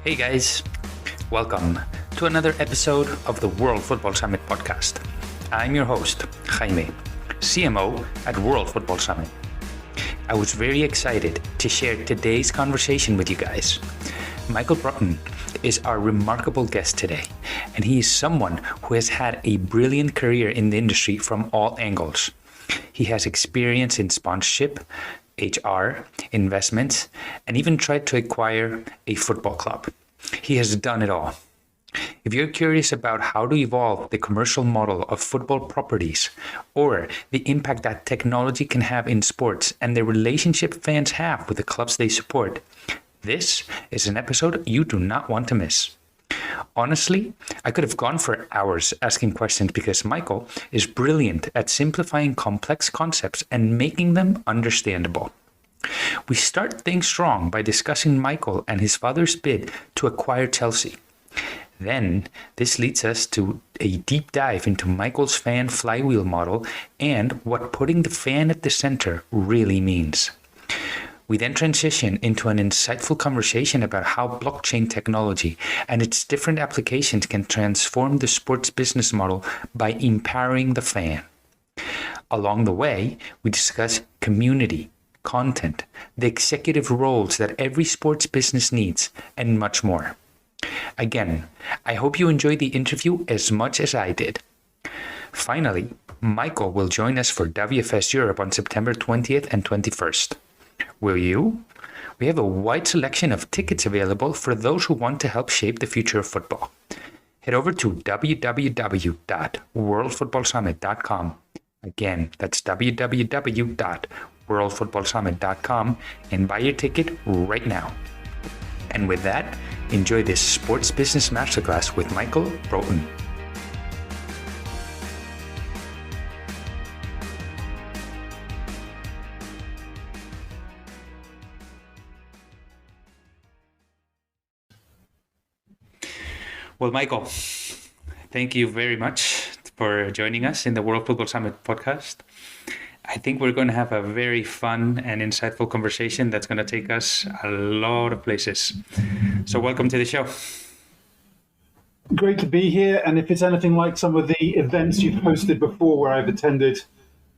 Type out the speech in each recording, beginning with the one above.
Hey guys, welcome to another episode of the World Football Summit podcast. I'm your host, Jaime, CMO at World Football Summit. I was very excited to share today's conversation with you guys. Michael Broughton is our remarkable guest today, and he is someone who has had a brilliant career in the industry from all angles. He has experience in sponsorship, HR, investments, and even tried to acquire a football club. He has done it all. If you're curious about how to evolve the commercial model of football properties or the impact that technology can have in sports and the relationship fans have with the clubs they support, this is an episode you do not want to miss. Honestly, I could have gone for hours asking questions because Michael is brilliant at simplifying complex concepts and making them understandable. We start things strong by discussing Michael and his father's bid to acquire Chelsea. Then, this leads us to a deep dive into Michael's fan flywheel model and what putting the fan at the center really means. We then transition into an insightful conversation about how blockchain technology and its different applications can transform the sports business model by empowering the fan. Along the way, we discuss community, content, the executive roles that every sports business needs, and much more. Again, I hope you enjoyed the interview as much as I did. Finally, Michael will join us for WFS Europe on September 20th and 21st. Will you? We have a wide selection of tickets available for those who want to help shape the future of football. Head over to www.worldfootballsummit.com. Again, that's www.worldfootballsummit.com and buy your ticket right now. And with that, enjoy this sports business masterclass with Michael Broughton. Well, Michael, thank you very much for joining us in the World Football Summit podcast. I think we're going to have a very fun and insightful conversation that's going to take us a lot of places. So welcome to the show. Great to be here. And if it's anything like some of the events you've hosted before where I've attended,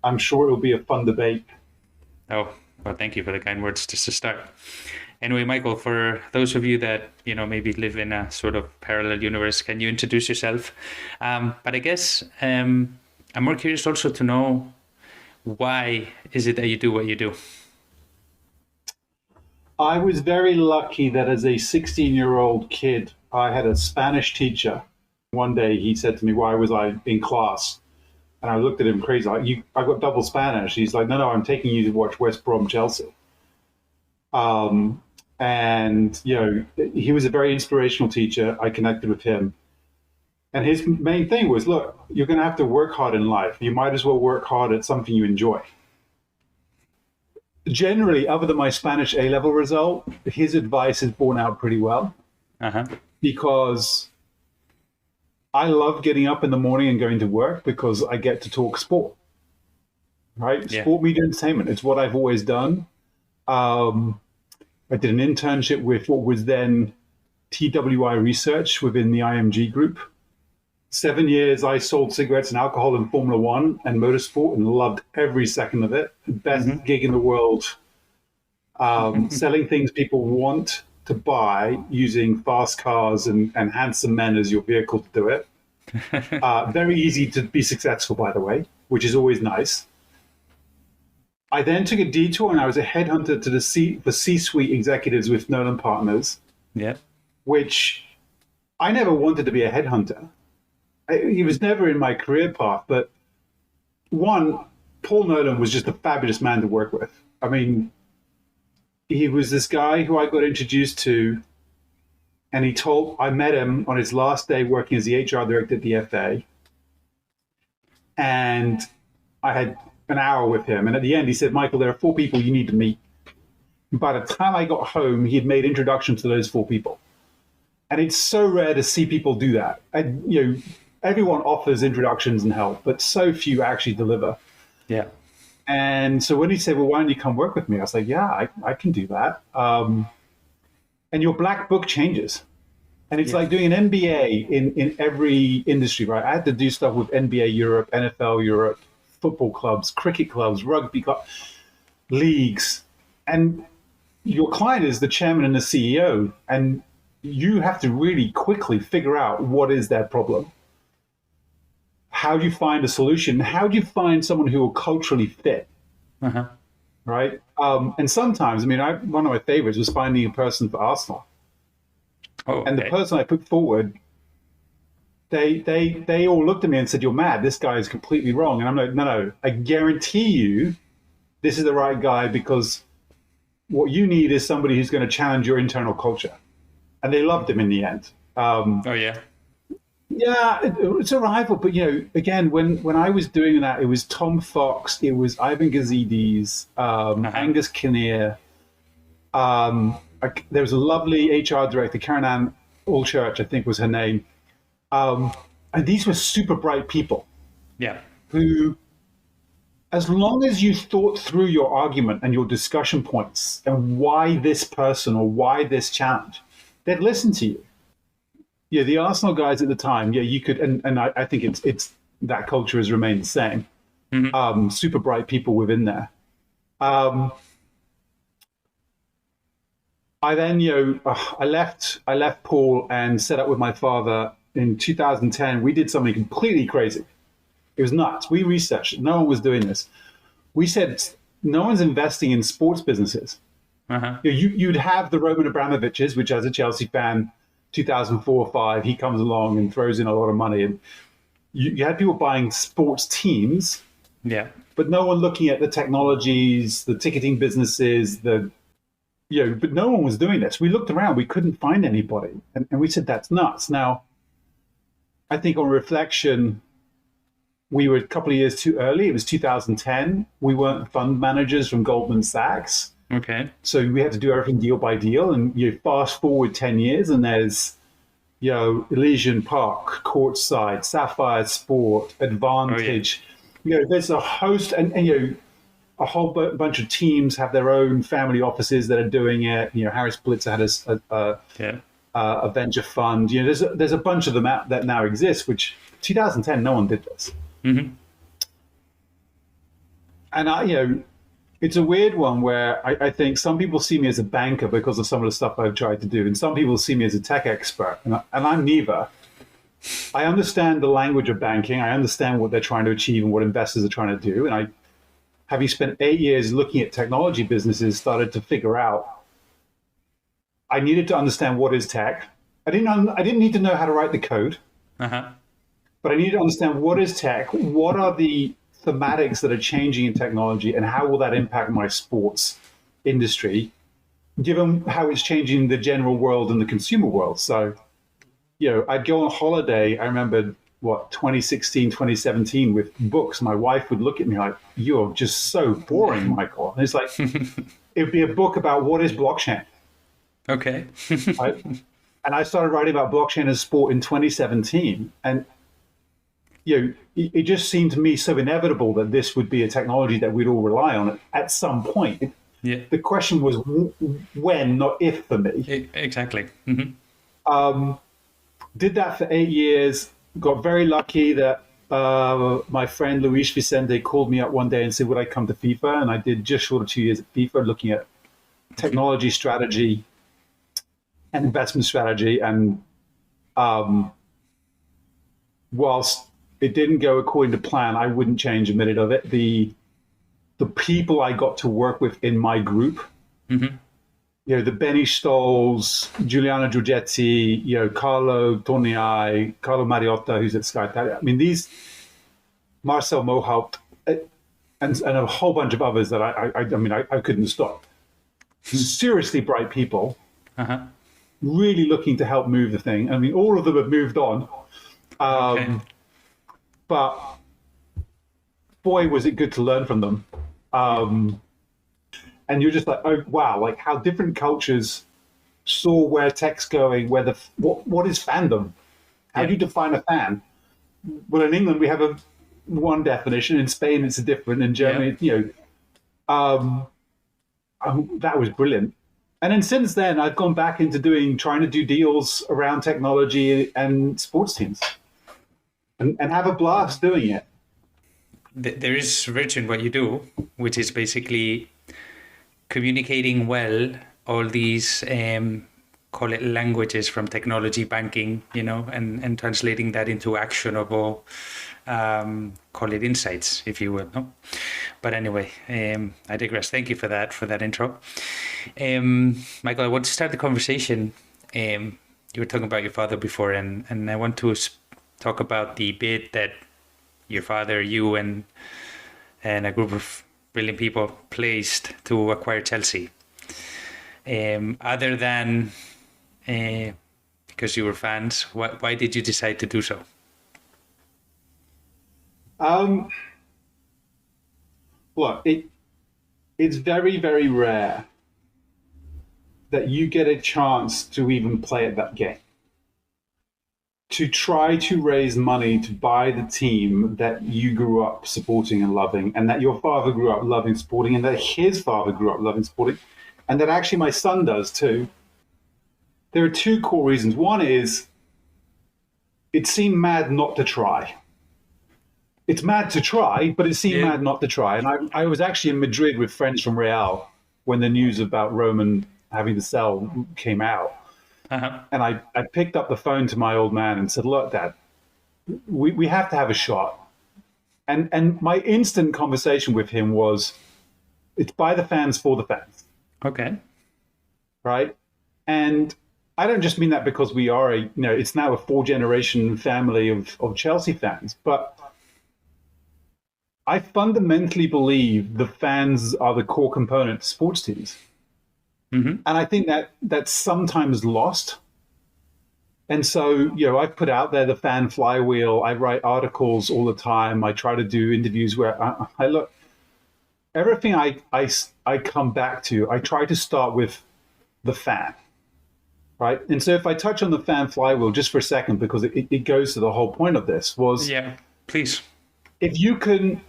I'm sure it'll be a fun debate. Oh, well, thank you for the kind words just to start. Anyway, Michael, for those of you that, maybe live in a sort of parallel universe, can you introduce yourself? But I guess I'm more curious also to know, why is it that you do what you do? I was very lucky that as a 16-year-old kid, I had a Spanish teacher. One day he said to me, why was I in class? And I looked at him crazy, like, I got double Spanish. He's like, no, I'm taking you to watch West Brom Chelsea. And, he was a very inspirational teacher. I connected with him. And his main thing was, look, you're going to have to work hard in life. You might as well work hard at something you enjoy. Generally, other than my Spanish A-level result, his advice is borne out pretty well. Because I love getting up in the morning and going to work because I get to talk sport. Right? Yeah. Sport, media, entertainment. It's what I've always done. I did an internship with what was then TWI Research within the IMG group. 7 years, I sold cigarettes and alcohol in Formula One and motorsport and loved every second of it. Best gig in the world. Selling things people want to buy using fast cars and handsome men as your vehicle to do it. Very easy to be successful, by the way, which is always nice. I then took a detour and I was a headhunter to the C-suite executives with Nolan Partners, which I never wanted to be a headhunter. He was never in my career path, but one, Paul Nolan was just a fabulous man to work with. I mean, he was this guy who I got introduced to, and I met him on his last day working as the HR director at the FA, and I had an hour with him. And at the end, he said, Michael, there are 4 people you need to meet. And by the time I got home, he had made introductions to those 4 people. And it's so rare to see people do that. And, everyone offers introductions and help, but so few actually deliver. Yeah. And so when he said, well, why don't you come work with me? I was like, yeah, I can do that. And your black book changes. And it's like doing an MBA in every industry, right? I had to do stuff with NBA Europe, NFL Europe, football clubs, cricket clubs, rugby clubs, leagues. And your client is the chairman and the CEO. And you have to really quickly figure out what is their problem. How do you find a solution? How do you find someone who will culturally fit? Right? And sometimes, I mean, one of my favorites was finding a person for Arsenal. Oh, okay. And the person I put forward, they all looked at me and said, "You're mad. This guy is completely wrong." And I'm like, no, I guarantee you this is the right guy, because what you need is somebody who's going to challenge your internal culture. And they loved him in the end. Oh, yeah. Yeah, it's a rival. But, again, when I was doing that, it was Tom Fox, it was Ivan Gazidis, Angus Kinnear. There was a lovely HR director, Karen Ann Allchurch, I think was her name. And these were super bright people. Yeah. Who, as long as you thought through your argument and your discussion points and why this person or why this challenge, they'd listen to you. Yeah, the Arsenal guys at the time, you could, and I think it's that culture has remained the same. Super bright people within there. I then, I left Paul and set up with my father in 2010. We did something completely crazy. It was nuts. We researched it. No one was doing this. We said, no one's investing in sports businesses. You'd have the Roman Abramoviches, which as a Chelsea fan, 2004 or 5, he comes along and throws in a lot of money. And you had people buying sports teams, but no one looking at the technologies, the ticketing businesses, but no one was doing this. We looked around, we couldn't find anybody. And we said, that's nuts. Now, I think on reflection, we were a couple of years too early. It was 2010. We weren't fund managers from Goldman Sachs. Okay. So we had to do everything deal by deal. And you fast forward 10 years and there's, Elysian Park, Courtside, Sapphire Sport, Advantage. There's a host and a whole bunch of teams have their own family offices that are doing it. Harris Blitzer had a venture fund. There's a bunch of them out that now exist, which 2010, no one did this. And it's a weird one where I think some people see me as a banker because of some of the stuff I've tried to do, and some people see me as a tech expert, and I'm neither. I understand the language of banking. I understand what they're trying to achieve and what investors are trying to do. And having spent 8 years looking at technology businesses, started to figure out I needed to understand what is tech. I didn't need to know how to write the code, but I needed to understand what is tech, what are the thematics that are changing in technology, and how will that impact my sports industry, given how it's changing the general world and the consumer world. So, I'd go on holiday. I remember 2016, 2017 with books. My wife would look at me like, "You're just so boring, Michael." And it's like, it'd be a book about what is blockchain. Okay. And I started writing about blockchain as sport in 2017. And, it just seemed to me so inevitable that this would be a technology that we'd all rely on at some point. The question was when, not if, for me. Exactly. Did that for 8 years. Got very lucky that my friend Luis Vicente called me up one day and said, would I come to FIFA? And I did just short of 2 years at FIFA, looking at technology strategy and investment strategy. And whilst it didn't go according to plan, I wouldn't change a minute of it. The people I got to work with in my group, the Benny Stolls, Giuliano Giorgetti, Carlo Torniai, Carlo Mariotta, who's at Sky Italia. I mean, Marcel Mohaupt, and a whole bunch of others that I couldn't stop. Seriously bright people, really looking to help move the thing. I mean, all of them have moved on. But boy, was it good to learn from them. And you're just like, oh, wow, like how different cultures saw where tech's going, what is fandom? How do you define a fan? Well, in England, we have one definition. In Spain, it's a different. In Germany, that was brilliant. And then since then, I've gone back into trying to do deals around technology and sports teams, and have a blast doing it. There is virtue in what you do, which is basically communicating well all these call it languages from technology, banking, and translating that into actionable, call it insights, if you will. No? But anyway, I digress. Thank you for that intro. Michael, I want to start the conversation. You were talking about your father before, and I want to talk about the bid that your father, you, and a group of brilliant people placed to acquire Chelsea. Other than because you were fans, why did you decide to do so? Look, it's very, very rare that you get a chance to even play at that game. To try to raise money to buy the team that you grew up supporting and loving, and that your father grew up loving sporting, and that his father grew up loving sporting, and that actually my son does too. There are two core reasons. One is it seemed mad not to try. It's mad to try, but it seemed mad not to try. And I was actually in Madrid with friends from Real when the news about Roman having to sell came out. Uh-huh. And I picked up the phone to my old man and said, look, Dad, we have to have a shot. And my instant conversation with him was, it's by the fans for the fans. Okay. Right? And I don't just mean that because we are it's now a 4-generation family of Chelsea fans, but I fundamentally believe the fans are the core component to sports teams. Mm-hmm. And I think that's sometimes lost. And so, I've put out there the fan flywheel. I write articles all the time. I try to do interviews where I look, everything I come back to, I try to start with the fan, right? And so if I touch on the fan flywheel just for a second, because it goes to the whole point of this was, yeah, please. If you can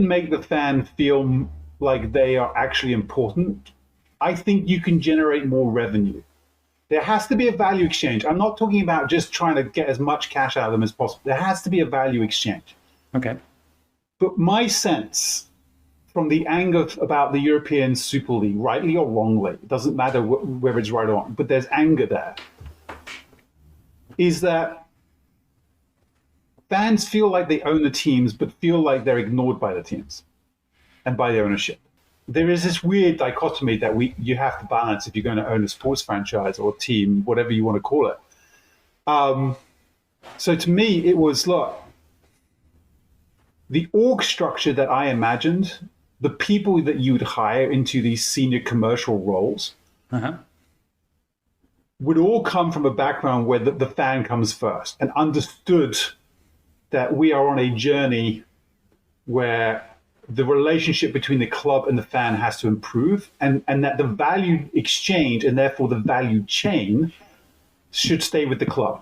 make the fan feel like they are actually important, I think you can generate more revenue. There has to be a value exchange. I'm not talking about just trying to get as much cash out of them as possible. There has to be a value exchange. Okay. But my sense from the anger about the European Super League, rightly or wrongly, it doesn't matter whether it's right or wrong, but there's anger there, is that fans feel like they own the teams, but feel like they're ignored by the teams and by the ownership. There is this weird dichotomy that you have to balance if you're going to own a sports franchise or team, whatever you want to call it. So to me, it was, look, the org structure that I imagined, the people that you would hire into these senior commercial roles, would all come from a background where the fan comes first and understood that we are on a journey where the relationship between the club and the fan has to improve, and that the value exchange and therefore the value chain should stay with the club,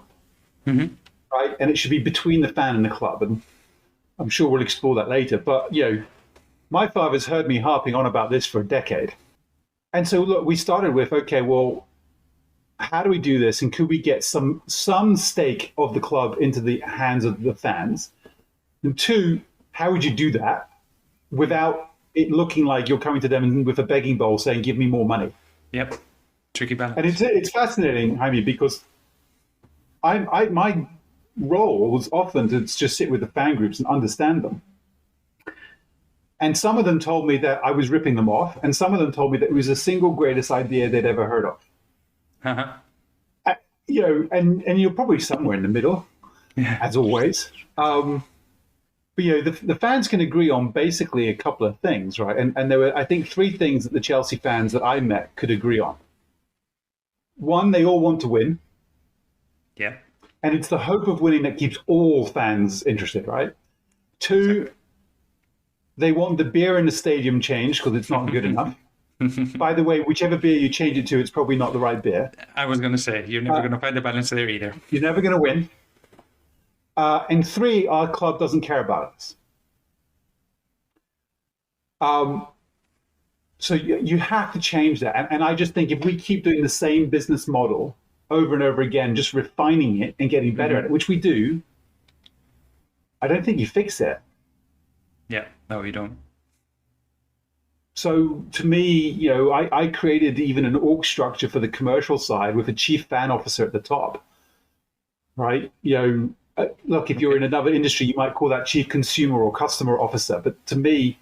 right? And it should be between the fan and the club. And I'm sure we'll explore that later. But, my father's heard me harping on about this for a decade. And so, look, we started with, okay, well, how do we do this? And could we get some stake of the club into the hands of the fans? And two, how would you do that without it looking like you're coming to them with a begging bowl saying, give me more money? Yep. Tricky balance. And it's fascinating, Jaime, because my role was often to just sit with the fan groups and understand them. And some of them told me that I was ripping them off, and some of them told me that it was the single greatest idea they'd ever heard of. Uh-huh. And you're probably somewhere in the middle, as always. But the fans can agree on basically a couple of things, right? And there were, I think, 3 things that the Chelsea fans that I met could agree on. One, they all want to win. Yeah. And it's the hope of winning that keeps all fans interested, right? 2, they want the beer in the stadium changed because it's not good enough. By the way, whichever beer you change it to, it's probably not the right beer. I was going to say, you're never going to find the balance there either. You're never going to win. And 3, our club doesn't care about us. So you have to change that. And I just think if we keep doing the same business model over and over again, just refining it and getting better at it, which we do, I don't think you fix it. Yeah, no, you don't. So to me, I created even an org structure for the commercial side with a chief fan officer at the top, right? Look, if you're in another industry, you might call that chief consumer or customer officer. But to me,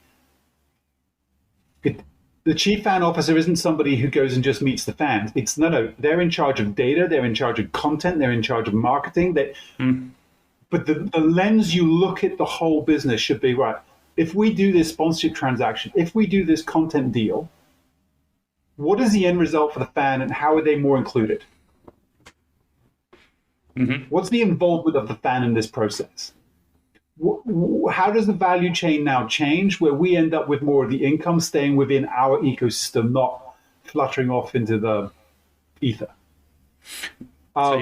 the chief fan officer isn't somebody who goes and just meets the fans. It's no, they're in charge of data, they're in charge of content, they're in charge of marketing. But the lens you look at the whole business should be, right, if we do this sponsorship transaction, if we do this content deal, what is the end result for the fan and how are they more included? What's the involvement of the fan in this process? How does the value chain now change where we end up with more of the income staying within our ecosystem, not fluttering off into the ether? So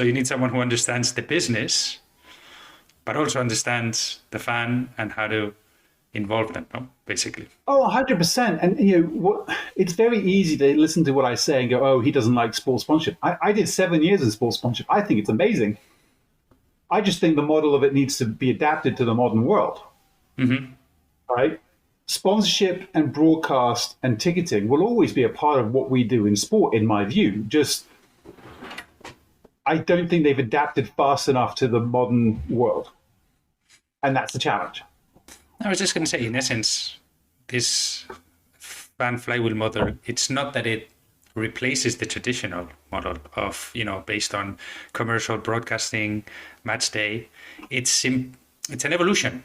you need someone who understands the business, but also understands the fan and how to involve them, basically. Oh, 100%. And it's very easy to listen to what I say and go, oh, he doesn't like sports sponsorship. I did 7 years in sports sponsorship. I think it's amazing. I just think the model of it needs to be adapted to the modern world. Right? Sponsorship and broadcast and ticketing will always be a part of what we do in sport, in my view. Just, I don't think they've adapted fast enough to the modern world. And that's the challenge. I was just going to say, in essence, this fan flywheel model, it's not that it replaces the traditional model of, based on commercial broadcasting, match day. It's an evolution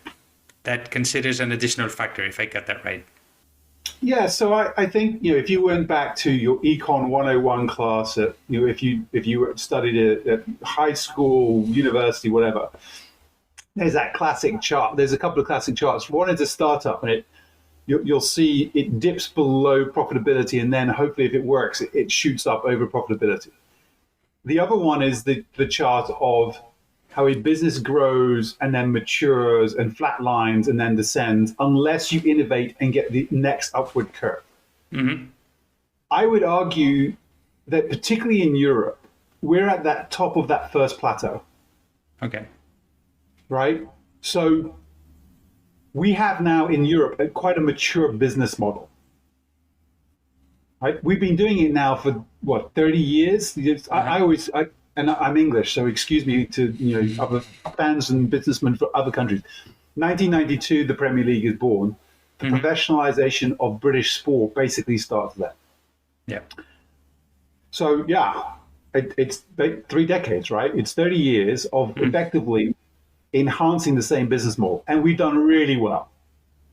that considers an additional factor, if I got that right. Yeah, so I think if you went back to your Econ 101 class, at, if you studied it at high school, university, whatever, there's that classic chart. There's a couple of classic charts. One is a startup, and you'll see it dips below profitability, and then hopefully, if it works, it shoots up over profitability. The other one is the chart of how a business grows and then matures and flatlines and then descends unless you innovate and get the next upward curve. I would argue that particularly in Europe, we're at that top of that first plateau. Okay. Right? So we have now in Europe quite a mature business model. Right? We've been doing it now for 30 years. And I'm English, so excuse me to other fans and businessmen for other countries. 1992, the Premier League is born. The professionalization of British sport basically starts there. Yeah. So it's 3 decades, right? It's 30 years of effectively enhancing the same business model, and we've done really well.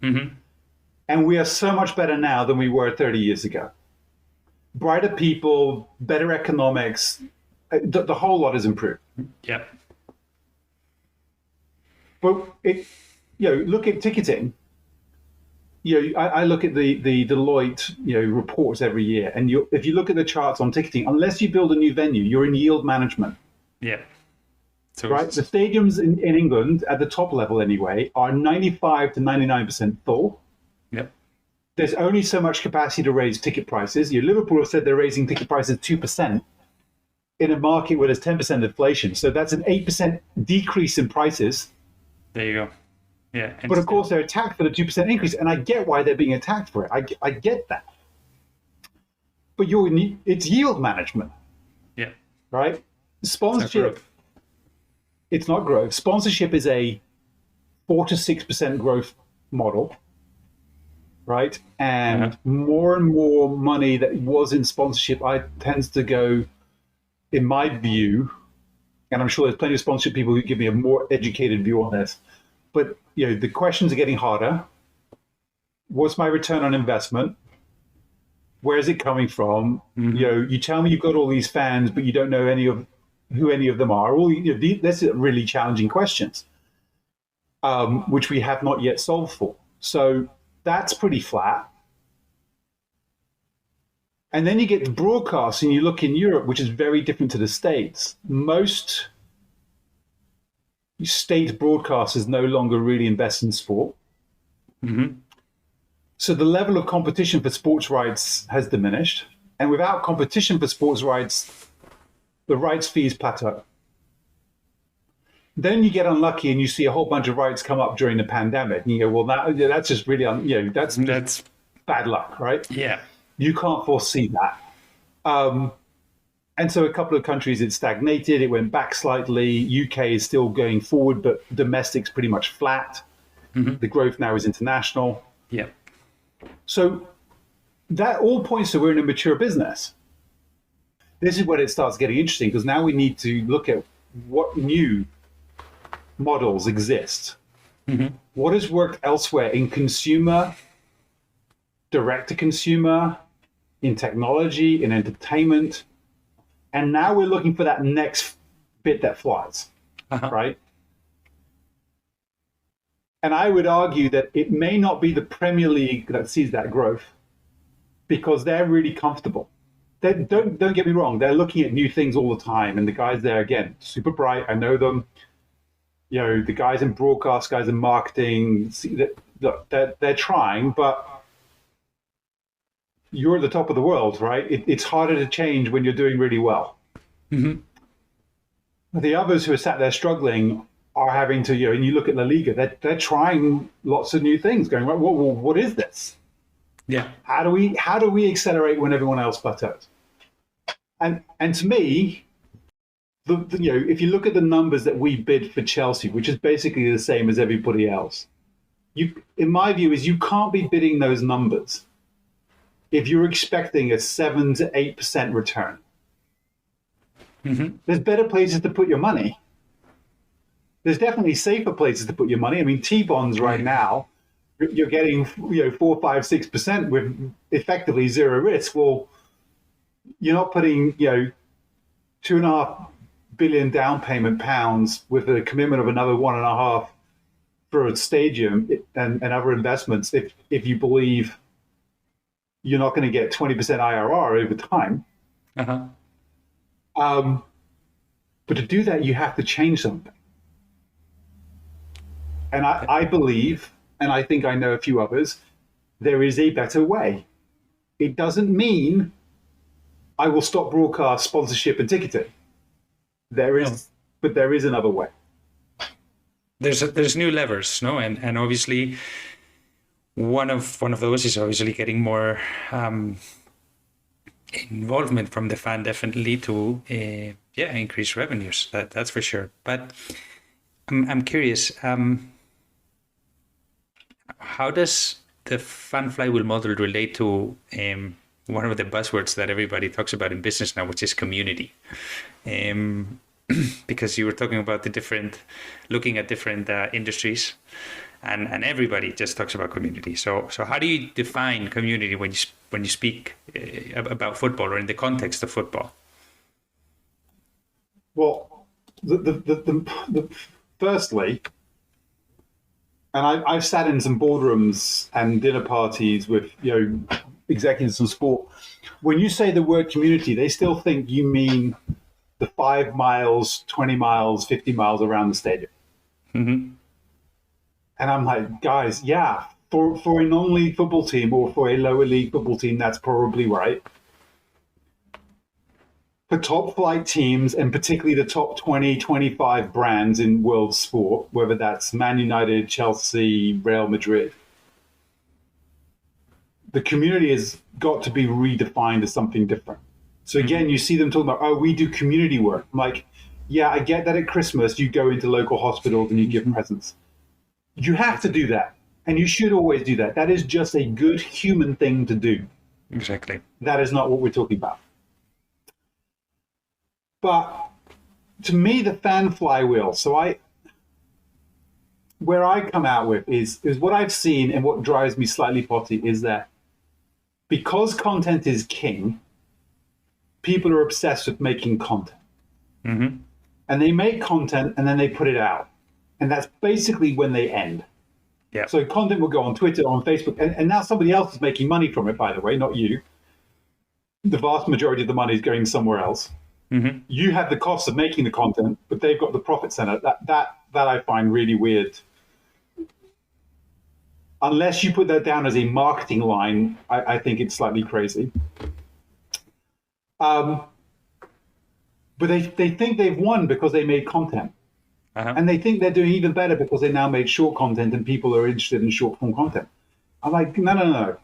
And we are so much better now than we were 30 years ago. Brighter people, better economics. The whole lot has improved. Yeah. But look at ticketing. I look at the Deloitte reports every year, and if you look at the charts on ticketing, unless you build a new venue, you're in yield management. Yeah. So right. The stadiums in England at the top level anyway are 95 to 99% full. Yep. There's only so much capacity to raise ticket prices. Liverpool have said they're raising ticket prices 2%. In a market where there's 10% inflation. So that's an 8% decrease in prices. There you go. Yeah. But of course, they're attacked for the 2% increase. And I get why they're being attacked for it. I get that. But it's yield management. Yeah. Right? Sponsorship. It's not growth. Sponsorship is a 4 to 6% growth model. Right? And more and more money that was in sponsorship tends to go, in my view, and I'm sure there's plenty of sponsorship people who give me a more educated view on this, but the questions are getting harder. What's my return on investment? Where is it coming from? You tell me you've got all these fans, but you don't know who any of them are. These are really challenging questions, which we have not yet solved for. So that's pretty flat. And then you get to broadcast and you look in Europe, which is very different to the States. Most state broadcasters no longer really invest in sport. So the level of competition for sports rights has diminished. And without competition for sports rights, the rights fees plateau. Then you get unlucky and you see a whole bunch of rights come up during the pandemic. And you go, well, that's just really, that's bad luck, right? Yeah. You can't foresee that. And so a couple of countries, it stagnated. It went back slightly. UK is still going forward, but domestic's pretty much flat. Mm-hmm. The growth now is international. Yeah. So that all points to we're in a mature business. This is when it starts getting interesting, because now we need to look at what new models exist. Mm-hmm. What has worked elsewhere in consumer, direct-to-consumer, in technology, in entertainment. And now we're looking for that next bit that flies, right? And I would argue that it may not be the Premier League that sees that growth, because they're really comfortable. Don't get me wrong, they're looking at new things all the time. And the guys there, again, super bright, I know them. The guys in broadcast, guys in marketing, they're trying, but you're at the top of the world, right? It's harder to change when you're doing really well. Mm-hmm. The others who are sat there struggling are having to, and you look at La Liga, they're trying lots of new things, going, well, what is this? Yeah. How do we accelerate when everyone else plateaus? And to me, if you look at the numbers that we bid for Chelsea, which is basically the same as everybody else, in my view, is you can't be bidding those numbers if you're expecting a 7 to 8% return. Mm-hmm. There's better places to put your money. There's definitely safer places to put your money. I mean, T-bonds right now, you're getting 4, 5, 6% with effectively zero risk. Well, you're not putting 2.5 billion down payment pounds with a commitment of another 1.5 for a stadium and other investments if you believe you're not going to get 20% IRR over time. Uh-huh. But to do that, you have to change something. And I believe, and I think I know a few others, there is a better way. It doesn't mean I will stop broadcast sponsorship and ticketing. But there is another way. There's new levers, no, and obviously one of those is obviously getting more involvement from the fan, definitely to increase revenues. That's for sure. But I'm curious, how does the fan flywheel model relate to one of the buzzwords that everybody talks about in business now, which is community? Because you were talking about looking at different industries, and everybody just talks about community. So how do you define community when you speak about football or in the context of football? Well, the firstly, and I've sat in some boardrooms and dinner parties with executives of sport. When you say the word community, they still think you mean the 5 miles, 20 miles, 50 miles around the stadium. Mm-hmm. And I'm like, guys, yeah, for a non-league football team or for a lower league football team, that's probably right. For top flight teams, and particularly the top 20, 25 brands in world sport, whether that's Man United, Chelsea, Real Madrid, the community has got to be redefined as something different. So again, you see them talking about, we do community work. I'm like, yeah, I get that at Christmas, you go into local hospitals and you give presents. You have to do that. And you should always do that. That is just a good human thing to do. Exactly. That is not what we're talking about. But to me, the fan flywheel, where I come out with is what I've seen, and what drives me slightly potty is that because content is king, people are obsessed with making content. Mm-hmm. And they make content and then they put it out. And that's basically when they end. Yeah. So content will go on Twitter, on Facebook, and now somebody else is making money from it, by the way, not you. The vast majority of the money is going somewhere else. Mm-hmm. You have the cost of making the content, but they've got the profit center. That I find really weird. unless you put that down as a marketing line, I think it's slightly crazy. But they think they've won because they made content. And they think they're doing even better because they now made short content and people are interested in short form content. I'm like, no.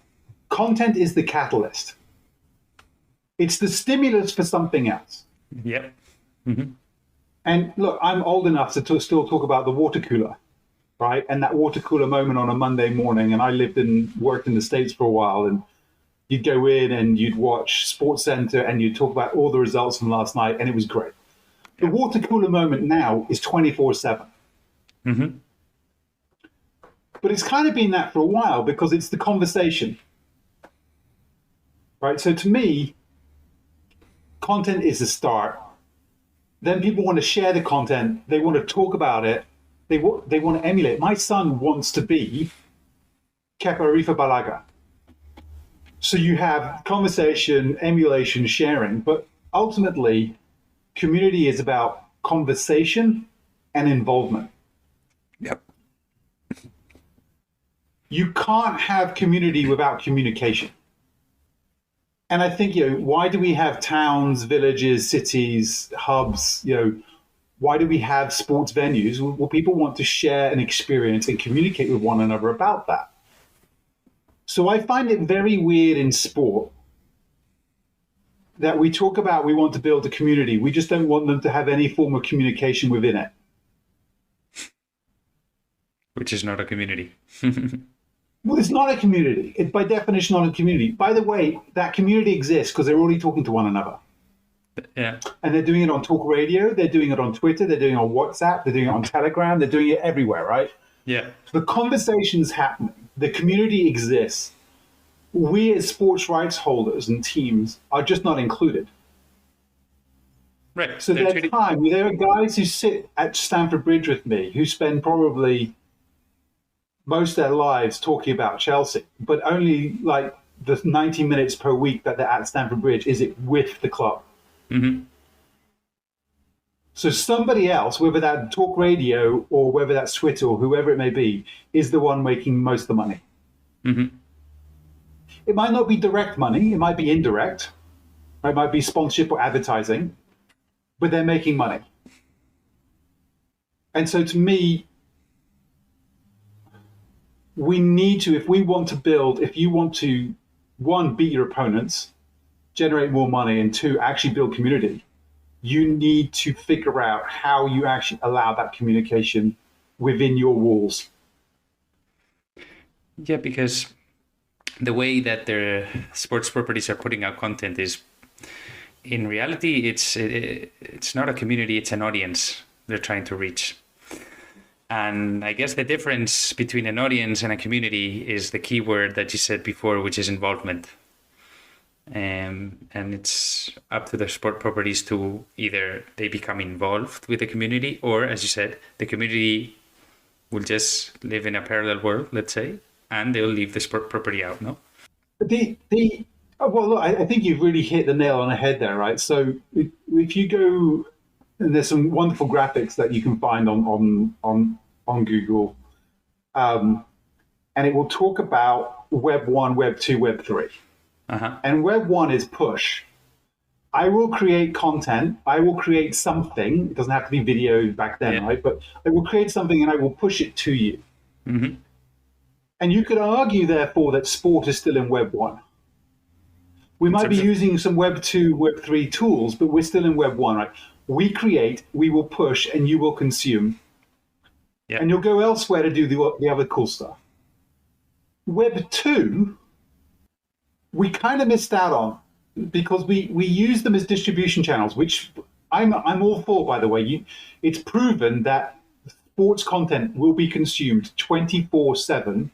Content is the catalyst. It's the stimulus for something else. Yep. Mm-hmm. And look, I'm old enough to still talk about the water cooler, right? And that water cooler moment on a Monday morning. And I worked in the States for a while, and you'd go in and you'd watch Sports Center and you'd talk about all the results from last night, and it was great. The water cooler moment now is 24/7. Mm-hmm. But it's kind of been that for a while because it's the conversation, right? So to me, content is the start. Then people want to share the content. They want to talk about it. They want to emulate. My son wants to be Kepa Arrizabalaga. So you have conversation, emulation, sharing, but ultimately, community is about conversation and involvement. Yep. You can't have community without communication. And I think, why do we have towns, villages, cities, hubs? Why do we have sports venues? Well, people want to share an experience and communicate with one another about that. So I find it very weird in sport that we talk about we want to build a community. We just don't want them to have any form of communication within it. Which is not a community. Well, it's not a community. It's by definition not a community. By the way, that community exists because they're already talking to one another. Yeah. And they're doing it on talk radio. They're doing it on Twitter. They're doing it on WhatsApp. They're doing it on Telegram. They're doing it everywhere, right? Yeah. The conversation's happening. The community exists. We as sports rights holders and teams are just not included. Right. So there are guys who sit at Stamford Bridge with me who spend probably most of their lives talking about Chelsea, but only like the 90 minutes per week that they're at Stamford Bridge is it with the club. Mm-hmm. So somebody else, whether that's talk radio or whether that's Twitter or whoever it may be, is the one making most of the money. Mm-hmm. It might not be direct money. It might be indirect. It might be sponsorship or advertising, but they're making money. And so to me, we need to, if you want to, one, beat your opponents, generate more money, and two, actually build community, you need to figure out how you actually allow that communication within your walls. Yeah, because the way that their sports properties are putting out content is, in reality, it's not a community, it's an audience they're trying to reach. And I guess the difference between an audience and a community is the key word that you said before, which is involvement. And it's up to the sport properties to either they become involved with the community, or, as you said, the community will just live in a parallel world, let's say, and they'll leave the sport property out, no? Well, look, I think you've really hit the nail on the head there, right? So if you go, and there's some wonderful graphics that you can find on Google, and it will talk about Web 1, Web 2, Web 3. Uh-huh. And Web 1 is push. I will create content. I will create something. It doesn't have to be video back then, right? But I will create something and I will push it to you. Mm-hmm. And you could argue, therefore, that sport is still in Web 1. We might be using some Web 2, Web 3 tools, but we're still in Web 1, right? We create, we will push, and you will consume. And you'll go elsewhere to do the other cool stuff. Web 2, we kind of missed out on because we use them as distribution channels, which I'm all for, by the way. It's proven that sports content will be consumed 24/7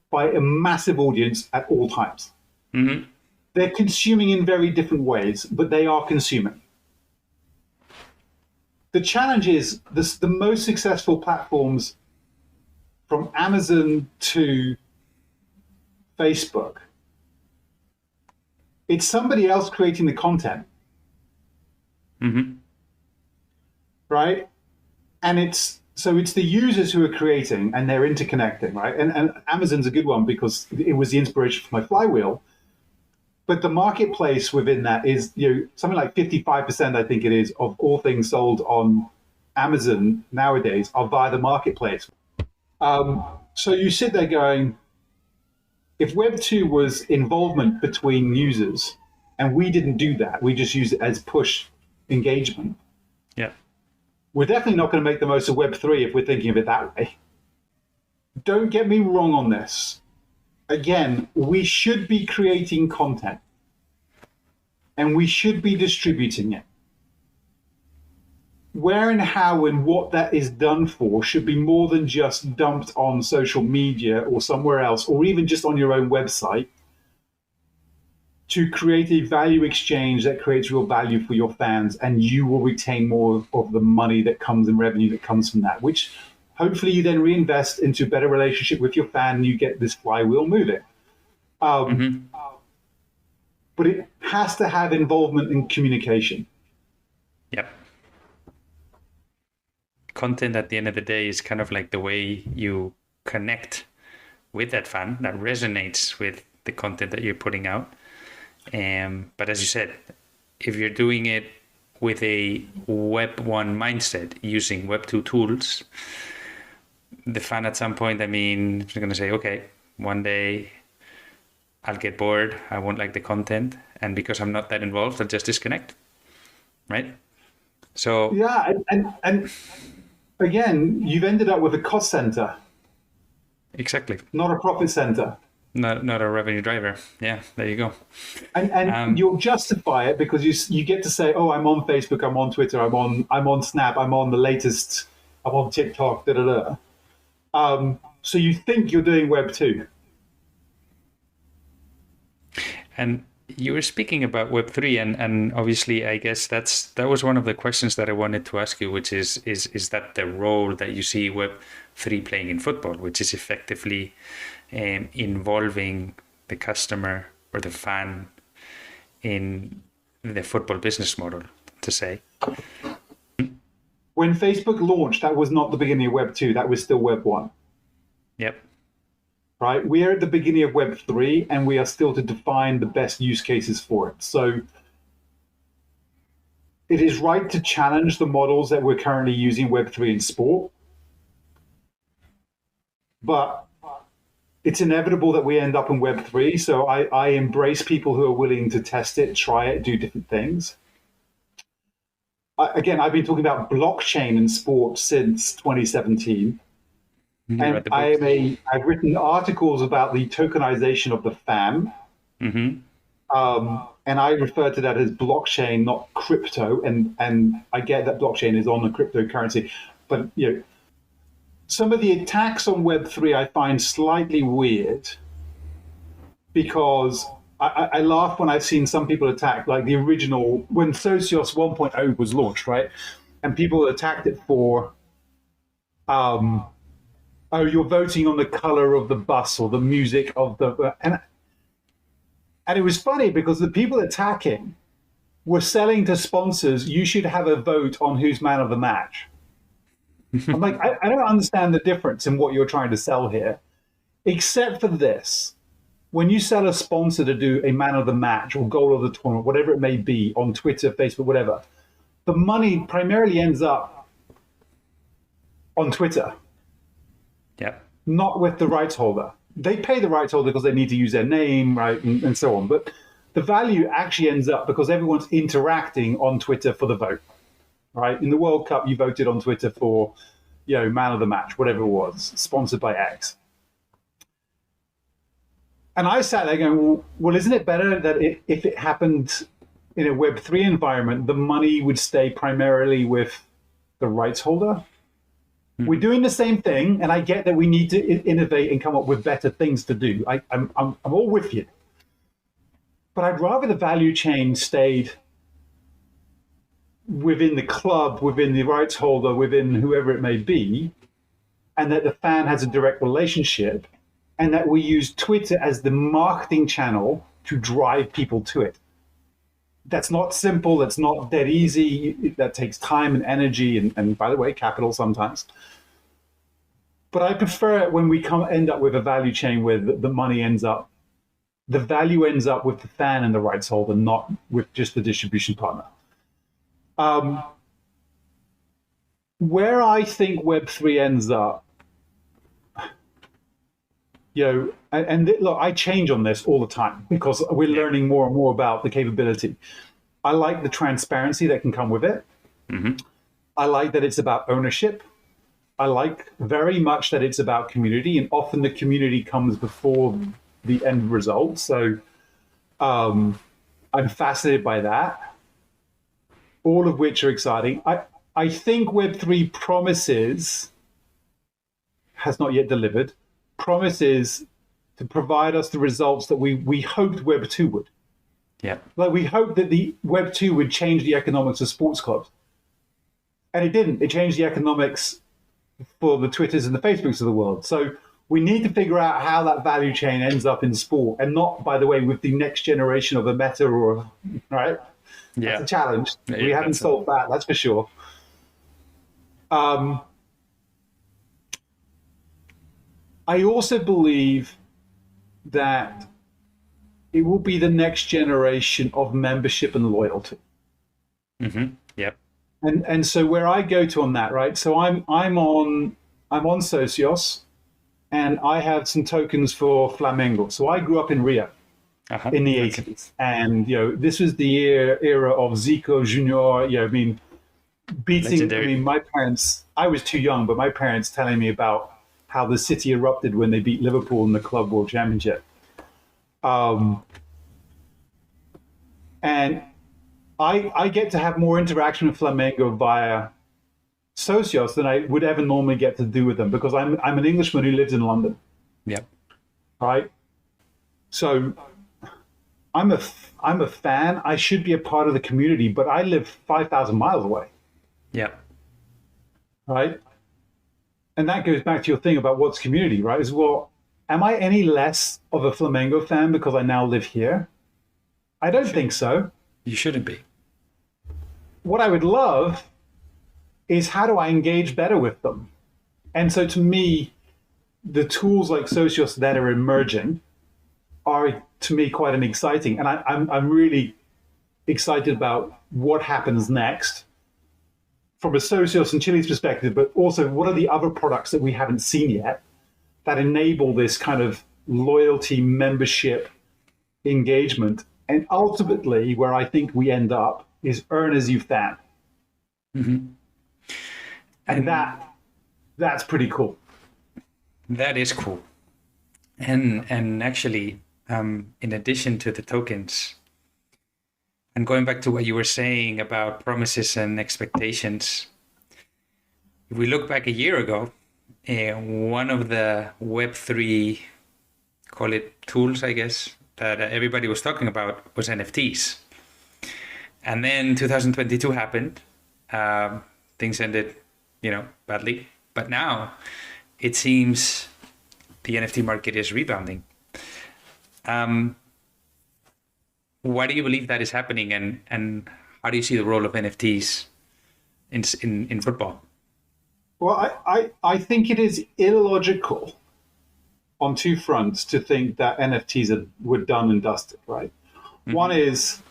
by a massive audience at all times. Mm-hmm. They're consuming in very different ways, but they are consuming. The challenge is the most successful platforms, from Amazon to Facebook, it's somebody else creating the content. Mm-hmm. Right? And it's So it's the users who are creating and they're interconnecting, right? And Amazon's a good one because it was the inspiration for my Flywheel. But the marketplace within that is, something like 55%, I think it is, of all things sold on Amazon nowadays are via the marketplace. So you sit there going, if Web 2 was involvement between users and we didn't do that, we just use it as push engagement. Yeah. We're definitely not going to make the most of Web 3 if we're thinking of it that way. Don't get me wrong on this. Again, we should be creating content and we should be distributing it. Where and how and what that is done for should be more than just dumped on social media or somewhere else, or even just on your own website, to create a value exchange that creates real value for your fans, and you will retain more of the money that comes and revenue that comes from that, which hopefully you then reinvest into a better relationship with your fan and you get this flywheel moving. But it has to have involvement in communication. Yep. Content at the end of the day is kind of like the way you connect with that fan that resonates with the content that you're putting out. But as you said, if you're doing it with a Web 1 mindset using Web 2 tools, the fan at some point, is going to say, okay, one day I'll get bored, I won't like the content, and because I'm not that involved, I'll just disconnect, right? So yeah, and again, you've ended up with a cost center. Exactly. Not a profit center. Not a revenue driver. Yeah, there you go. And you'll justify it because you get to say, oh, I'm on Facebook, I'm on Twitter, I'm on Snap, I'm on the latest, I'm on TikTok, so you think you're doing Web 2. And you were speaking about Web 3, and obviously, I guess that was one of the questions that I wanted to ask you, which is that the role that you see Web 3 playing in football, which is effectively involving the customer or the fan in the football business model, to say. When Facebook launched, that was not the beginning of Web 2, that was still Web 1. Yep. Right? We are at the beginning of Web 3, and we are still to define the best use cases for it. So it is right to challenge the models that we're currently using Web 3 in sport. But it's inevitable that we end up in Web 3. So I embrace people who are willing to test it, try it, do different things. Again, I've been talking about blockchain in sport since 2017. And I've written articles about the tokenization of the fan. Mm-hmm. And I refer to that as blockchain, not crypto. And I get that blockchain is on a cryptocurrency. But some of the attacks on Web3 I find slightly weird because I laugh when I've seen some people attack, like the original, when Socios 1.0 was launched, right? And people attacked it for, oh, you're voting on the color of the bus or the music of the... And it was funny because the people attacking were selling to sponsors, you should have a vote on who's man of the match. I'm like, I don't understand the difference in what you're trying to sell here, except for this. When you sell a sponsor to do a man of the match or goal of the tournament, whatever it may be, on Twitter, Facebook, whatever, the money primarily ends up on Twitter. Yeah. Not with the rights holder. They pay the rights holder because they need to use their name, right, and so on. But the value actually ends up because everyone's interacting on Twitter for the vote, right? In the World Cup, you voted on Twitter for, man of the match, whatever it was, sponsored by X. And I sat there going, well, isn't it better that if it happened in a Web3 environment, the money would stay primarily with the rights holder? Mm-hmm. We're doing the same thing, and I get that we need to innovate and come up with better things to do. I'm all with you. But I'd rather the value chain stayed within the club, within the rights holder, within whoever it may be, and that the fan has a direct relationship, and that we use Twitter as the marketing channel to drive people to it. That's not simple. That's not that easy. That takes time and energy, and by the way, capital sometimes. But I prefer it when we end up with a value chain where the money ends up, the value ends up with the fan and the rights holder, not with just the distribution partner. Where I think Web3 ends up, look, I change on this all the time because we're learning more and more about the capability. I like the transparency that can come with it. Mm-hmm. I like that it's about ownership. I like very much that it's about community, and often the community comes before the end result. So I'm fascinated by that, all of which are exciting. I think Web3 promises, has not yet delivered, promises to provide us the results that we hoped Web2 would. Yeah. Like we hoped that the Web2 would change the economics of sports clubs. And it didn't. It changed the economics for the Twitters and the Facebooks of the world. So we need to figure out how that value chain ends up in sport, and not, by the way, with the next generation of a Meta or right. Yeah, that's a challenge. Yeah, we haven't solved that. That's for sure. I also believe that it will be the next generation of membership and loyalty. Mm-hmm. Yep. And so where I go to on that, right? So I'm on Socios, and I have some tokens for Flamengo. So I grew up in Rio in the 80s, and this was the era of Zico Junior. Beating. Legendary. I mean, my parents. I was too young, but my parents telling me about how the city erupted when they beat Liverpool in the Club World Championship. And I get to have more interaction with Flamengo via Socios than I would ever normally get to do with them, because I'm an Englishman who lives in London. Yep. Right. So I'm a fan. I should be a part of the community, but I live 5,000 miles away. Yep. Right. And that goes back to your thing about what's community, right? Is, well, am I any less of a Flamengo fan because I now live here? I don't think so. You shouldn't be. What I would love is, how do I engage better with them? And so to me, the tools like Socios that are emerging are, to me, quite an exciting. And I'm really excited about what happens next from a Socios and Chile's perspective, but also what are the other products that we haven't seen yet that enable this kind of loyalty, membership, engagement. And ultimately, where I think we end up is earn as you fan. Mm-hmm. And that's pretty cool. That is cool. And actually, in addition to the tokens, and going back to what you were saying about promises and expectations, if we look back a year ago, one of the Web3, call it tools, I guess, that everybody was talking about was NFTs. And then 2022 happened. Things ended, badly. But now it seems the NFT market is rebounding. Why do you believe that is happening, and how do you see the role of NFTs in football? Well, I think it is illogical on two fronts to think that NFTs were done and dusted, right? Mm-hmm. One is,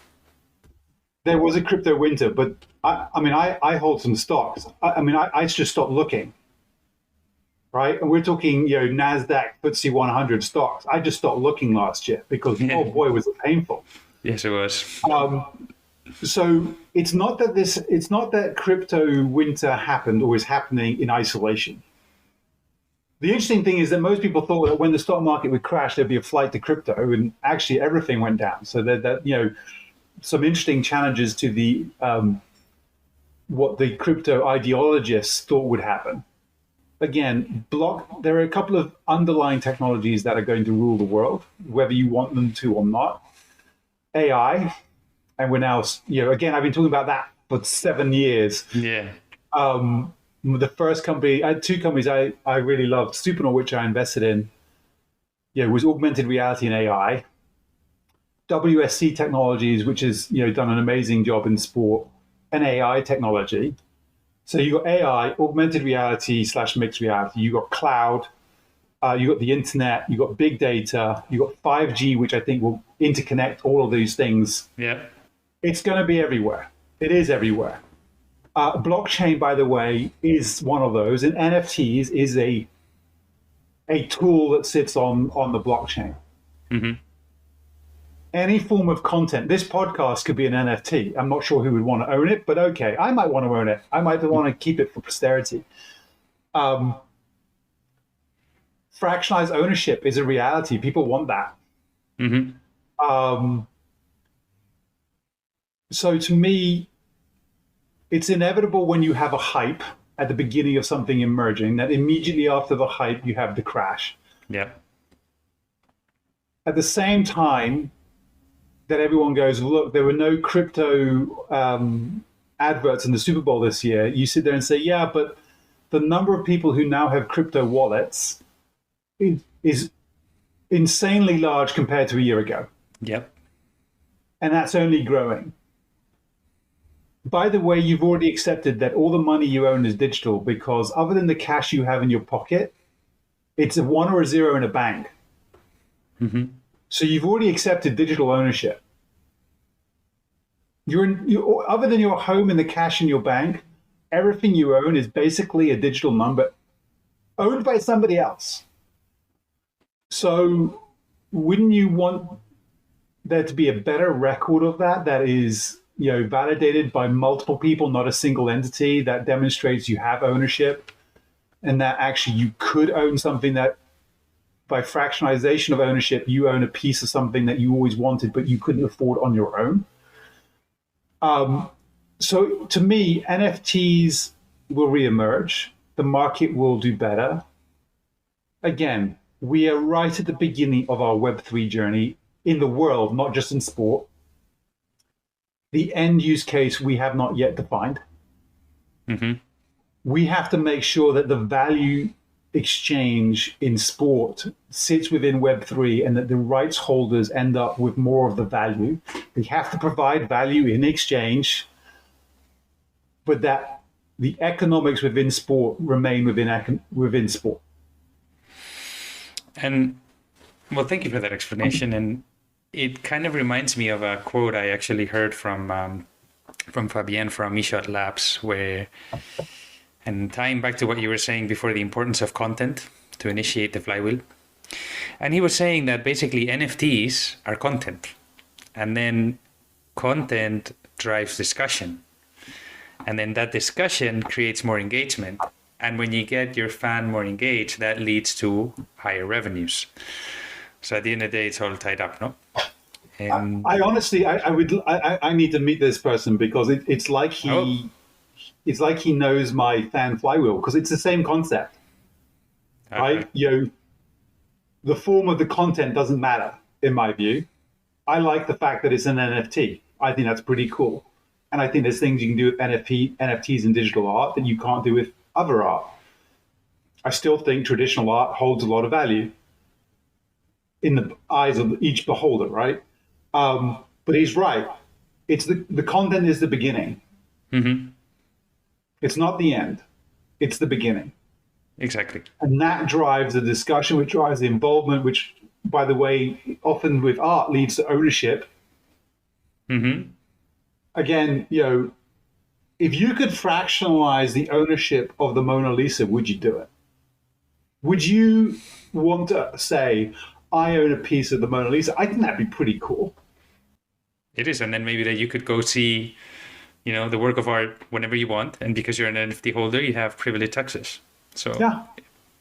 there was a crypto winter, but I hold some stocks. I just stopped looking, right? And we're talking, NASDAQ, FTSE 100 stocks. I just stopped looking last year because, oh boy, was it painful. Yes, it was. So it's not that crypto winter happened or is happening in isolation. The interesting thing is that most people thought that when the stock market would crash, there'd be a flight to crypto, and actually everything went down. So that some interesting challenges to the what the crypto ideologists thought would happen. Again, there are a couple of underlying technologies that are going to rule the world, whether you want them to or not. AI, and we're now, again, I've been talking about that for 7 years. Yeah. The first company, I had two companies I really loved, Supernal, which I invested in, was augmented reality and AI. WSC Technologies, which has done an amazing job in sport, and AI technology. So you got AI, augmented reality / mixed reality. You got cloud. You got the internet. You got big data. You got 5G, which I think will interconnect all of these things. Yeah. It's going to be everywhere. It is everywhere. Blockchain, by the way, is one of those, and NFTs is a tool that sits on the blockchain. Mm-hmm. Any form of content. This podcast could be an NFT. I'm not sure who would want to own it, but okay, I might want to own it. I might want to keep it for posterity. Fractionalized ownership is a reality. People want that. Mm-hmm. So to me, it's inevitable when you have a hype at the beginning of something emerging that immediately after the hype, you have the crash. Yeah. At the same time that everyone goes, look, there were no crypto adverts in the Super Bowl this year, you sit there and say, yeah, but the number of people who now have crypto wallets is insanely large compared to a year ago. Yep. And that's only growing. By the way, you've already accepted that all the money you own is digital because other than the cash you have in your pocket, it's a 1 or a 0 in a bank. Mm-hmm. So you've already accepted digital ownership. You're other than your home and the cash in your bank, everything you own is basically a digital number owned by somebody else. So wouldn't you want there to be a better record of that is, validated by multiple people, not a single entity, that demonstrates you have ownership and that actually you could own something that by fractionalization of ownership, you own a piece of something that you always wanted, but you couldn't afford on your own. So to me, NFTs will reemerge. The market will do better. Again, we are right at the beginning of our Web3 journey in the world, not just in sport. The end use case we have not yet defined. Mm-hmm. We have to make sure that the value exchange in sport sits within Web3 and that the rights holders end up with more of the value. We have to provide value in exchange, but that the economics within sport remain within sport. And well, thank you for that explanation. And it kind of reminds me of a quote I actually heard from Fabien from eShot Labs, where, and tying back to what you were saying before, the importance of content to initiate the flywheel. And he was saying that basically NFTs are content, and then content drives discussion. And then that discussion creates more engagement. And when you get your fan more engaged, that leads to higher revenues. So at the end of the day, it's all tied up, no? I honestly, I need to meet this person because it's like it's like he knows my fan flywheel because it's the same concept, right? The form of the content doesn't matter in my view. I like the fact that it's an NFT. I think that's pretty cool, and I think there's things you can do with NFTs and digital art that you can't do with other art. I still think traditional art holds a lot of value in the eyes of each beholder, right? But he's right. It's the content is the beginning. Mm-hmm. It's not the end. It's the beginning. Exactly. And that drives the discussion, which drives the involvement, which, by the way, often with art leads to ownership. Mm-hmm. Again, if you could fractionalize the ownership of the Mona Lisa, would you do it? Would you want to say, I own a piece of the Mona Lisa? I think that'd be pretty cool. It is. And then maybe that you could go see, the work of art whenever you want. And because you're an NFT holder, you have privileged access. So yeah,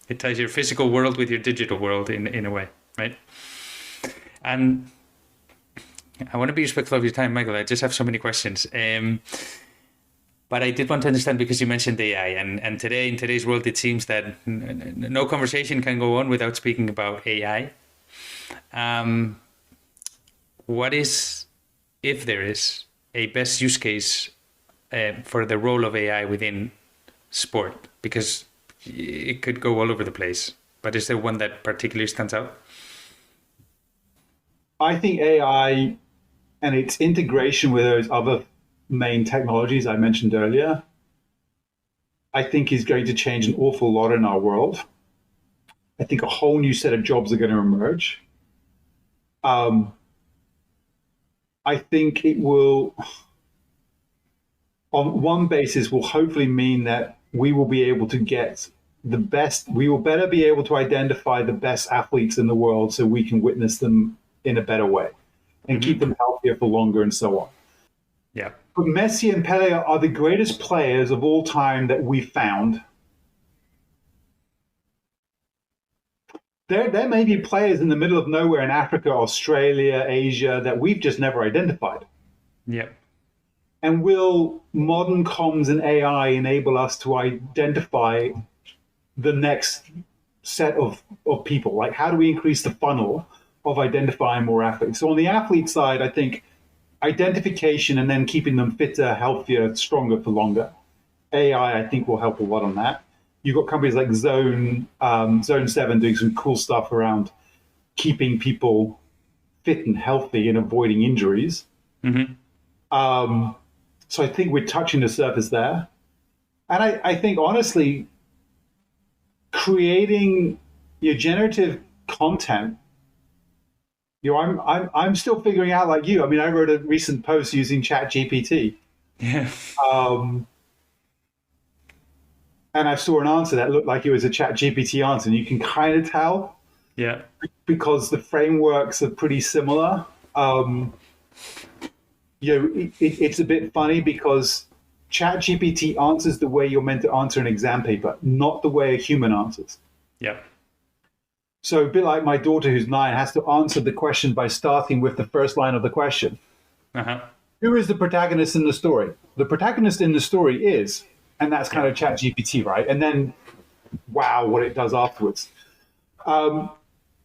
it ties your physical world with your digital world in a way, right? And I want to be respectful of your time, Michael. I just have so many questions. But I did want to understand, because you mentioned AI, and today, in today's world, it seems that no conversation can go on without speaking about AI. What is, if there is, a best use case for the role of AI within sport? Because it could go all over the place, but is there one that particularly stands out? I think AI and its integration with those other main technologies I mentioned earlier I think is going to change an awful lot in our world. I think a whole new set of jobs are going to emerge. I think it will, on one basis, will hopefully mean that we will be able to get the best, we will better be able to identify the best athletes in the world so we can witness them in a better way and keep them healthier for longer and so on. Yeah. But Messi and Pele are the greatest players of all time that we found. There may be players in the middle of nowhere in Africa, Australia, Asia that we've just never identified. Yep. And will modern comms and AI enable us to identify the next set of people? Like, how do we increase the funnel of identifying more athletes? So on the athlete side, I think identification and then keeping them fitter, healthier, stronger for longer. AI, I think, will help a lot on that. You've got companies like Zone 7 doing some cool stuff around keeping people fit and healthy and avoiding injuries. So I think we're touching the surface there. And I think, honestly, creating your generative content, I'm still figuring out, like you. I mean, I wrote a recent post using ChatGPT. Yeah. And I saw an answer that looked like it was a ChatGPT answer, and you can kind of tell. Yeah. Because the frameworks are pretty similar. It's a bit funny because ChatGPT answers the way you're meant to answer an exam paper, not the way a human answers. Yeah. So a bit like my daughter, who's 9, has to answer the question by starting with the first line of the question. Who is the protagonist in the story? The protagonist in the story is, and that's kind of ChatGPT, right? And then, wow, what it does afterwards. But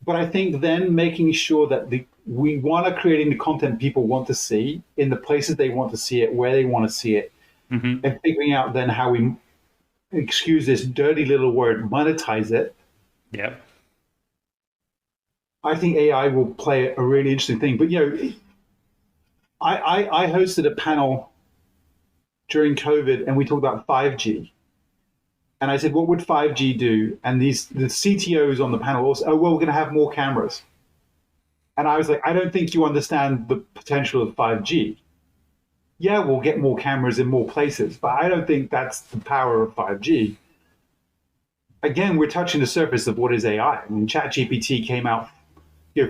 I think then making sure that we want to creating the content people want to see in the places they want to see it, where they want to see it, and figuring out then how we, excuse this dirty little word, monetize it. Yep. I think AI will play a really interesting thing. But, I hosted a panel during COVID and we talked about 5G. And I said, what would 5G do? And the CTOs on the panel also, we're going to have more cameras. And I was like, I don't think you understand the potential of 5G. Yeah, we'll get more cameras in more places, but I don't think that's the power of 5G. Again, we're touching the surface of what is AI. I mean, ChatGPT came out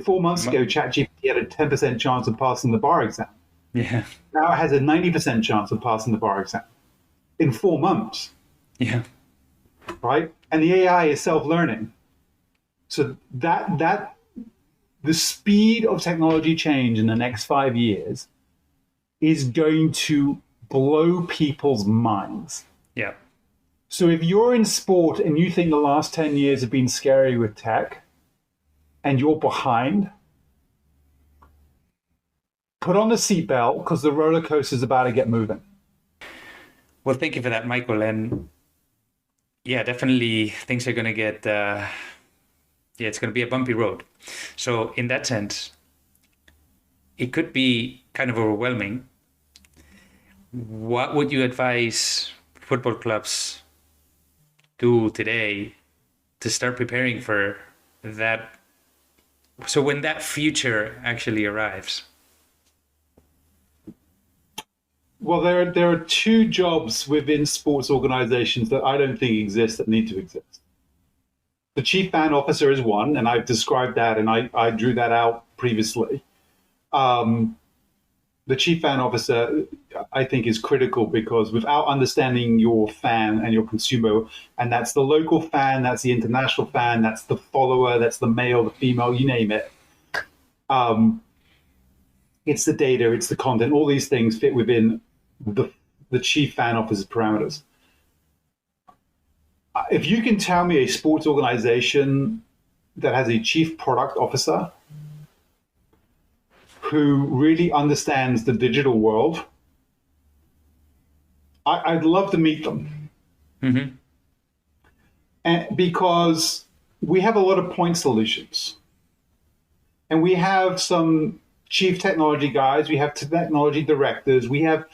4 months ago. ChatGPT had a 10% chance of passing the bar exam. Yeah. Now it has a 90% chance of passing the bar exam in 4 months. Yeah. Right? And the AI is self-learning. So that the speed of technology change in the next 5 years is going to blow people's minds. Yeah. So if you're in sport and you think the last 10 years have been scary with tech and you're behind, put on the seatbelt because the roller coaster is about to get moving. Well, thank you for that, Michael. And yeah, definitely things are going to get, it's going to be a bumpy road. So in that sense, it could be kind of overwhelming. What would you advise football clubs do today to start preparing for that? So when that future actually arrives? Well, there are 2 jobs within sports organizations that I don't think exist that need to exist. The chief fan officer is one, and I've described that, and I drew that out previously. The chief fan officer, I think, is critical because without understanding your fan and your consumer, and that's the local fan, that's the international fan, that's the follower, that's the male, the female, you name it. It's the data, it's the content, all these things fit within the chief fan officer's parameters. If you can tell me a sports organization that has a chief product officer who really understands the digital world, I'd love to meet them. And because we have a lot of point solutions. And we have some chief technology guys, we have technology directors, we have